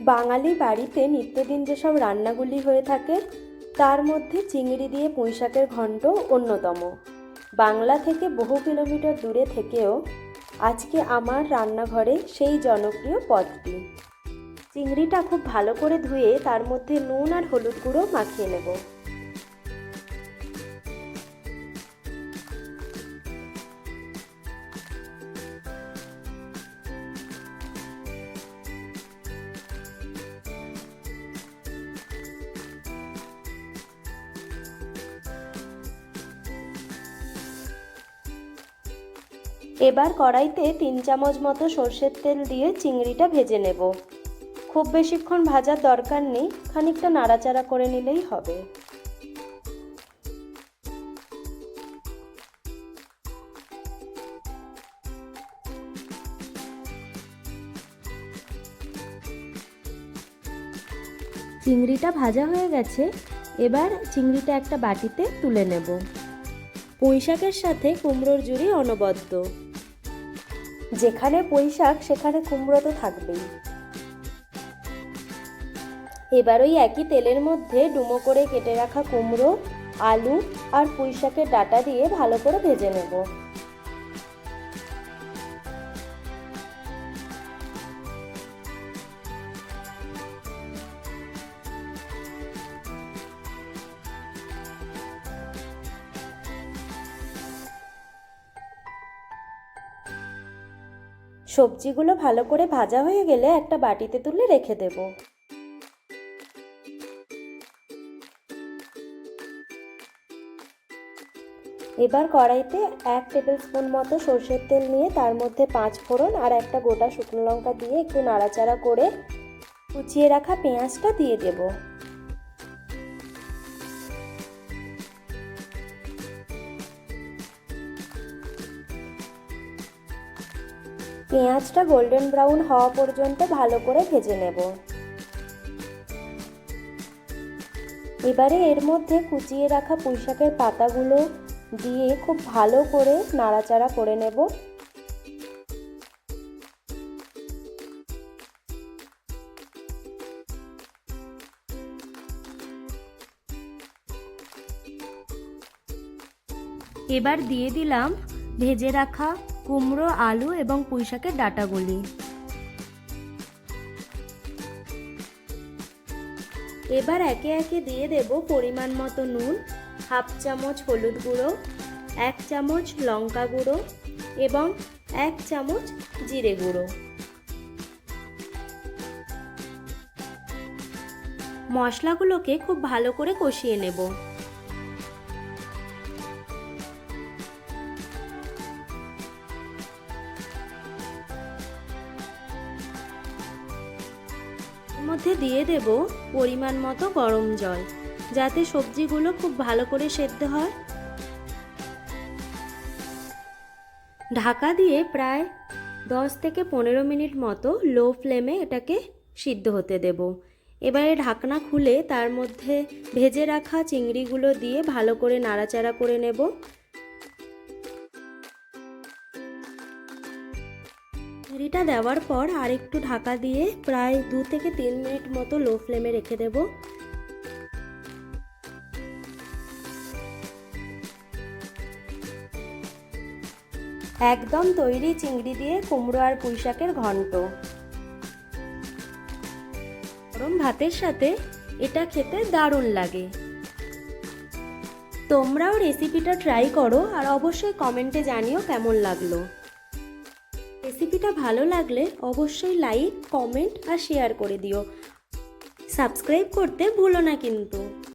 বাঙালি বাড়িতে নিত্যদিন যেসব রান্নাগুলি হয়ে থাকে তার মধ্যে চিংড়ি দিয়ে পুঁইশাকের ঘন্ট অন্যতম। বাংলা থেকে বহু কিলোমিটার দূরে থেকেও আজকে আমার রান্নাঘরে সেই জনপ্রিয় পদটি। চিংড়িটা খুব ভালো করে ধুয়ে তার মধ্যে নুন আর হলুদ গুঁড়ো মাখিয়ে নেব। এবার কড়াইতে 3 চামচ মতো সর্ষের তেল দিয়ে চিংড়িটা ভেজে নেব। খুব বেশিক্ষণ ভাজার দরকার নেই, খানিকটা নাড়াচাড়া করে নিলেই হবে। চিংড়িটা ভাজা হয়ে গেছে, এবার চিংড়িটা একটা বাটিতে তুলে নেব। পুঁইশাকের সাথে কুমড়োর ঝুড়ি অনবদ্য, যেখানে পুঁইশাক সেখানে কুমড়ো তো থাকবেই। এবার ওই একই তেলের মধ্যে ডুমো করে কেটে রাখা কুমড়ো, আলু আর পুঁইশাকের ডাঁটা দিয়ে ভালো করে ভেজে নেব। সবজিগুলো ভালো করে ভাজা হয়ে গেলে একটা বাটিতে তুলে রেখে দেব। এবার কড়াইতে 1 টেবিল স্পুন মতো সর্ষের তেল নিয়ে তার মধ্যে 5 ফোড়ন আর একটা গোটা শুকনো লঙ্কা দিয়ে একটু নাড়াচাড়া করে কুচিয়ে রাখা পেঁয়াজটা দিয়ে দেব। পেঁয়াজটা গোল্ডেন ব্রাউন হওয়া পর্যন্ত ভালো করে ভেজে নেব। এবারে এর মধ্যে কুচিয়ে রাখা পুঁইশাকের পাতাগুলো দিয়ে খুব ভালো করে নাড়াচাড়া করে নেব। এবার দিয়ে দিলাম ভেজে রাখা কুমড়ো, আলু এবং পুঁইশাকের ডাঁটাগুলি। এবার একে একে দিয়ে দেব পরিমাণ মতো নুন, 1/2 চামচ হলুদ গুঁড়ো, 1 চামচ লঙ্কা গুঁড়ো এবং 1 চামচ জিরে গুঁড়ো। মশলাগুলোকে খুব ভালো করে কষিয়ে নেব। মধ্যে দিয়ে দেব পরিমাণ মতো গরম জল, যাতে সবজিগুলো খুব ভালো করে সেদ্ধ হয়। ঢাকা দিয়ে প্রায় 10 থেকে 15 মিনিট মতো লো ফ্লেমে এটাকে সিদ্ধ হতে দেব। এবারে ঢাকনা খুলে তার মধ্যে ভেজে রাখা চিংড়িগুলো দিয়ে ভালো করে নাড়াচাড়া করে নেব। চিংড়িটা দেওয়ার পর আরেকটু ঢাকা দিয়ে প্রায় 2 থেকে 3 মিনিট মতো লো ফ্লেমে রেখে দেব। একদম তৈরি চিংড়ি দিয়ে কুমড়ো আর পুঁইশাকের ঘন্ট। গরম ভাতের সাথে এটা খেতে দারুণ লাগে। তোমরাও রেসিপিটা ট্রাই করো আর অবশ্যই কমেন্টে জানিও কেমন লাগলো। রেসিপিটা ভালো লাগলে অবশ্যই লাইক, কমেন্ট আর শেয়ার করে দিও। সাবস্ক্রাইব করতে ভুলো না কিন্তু।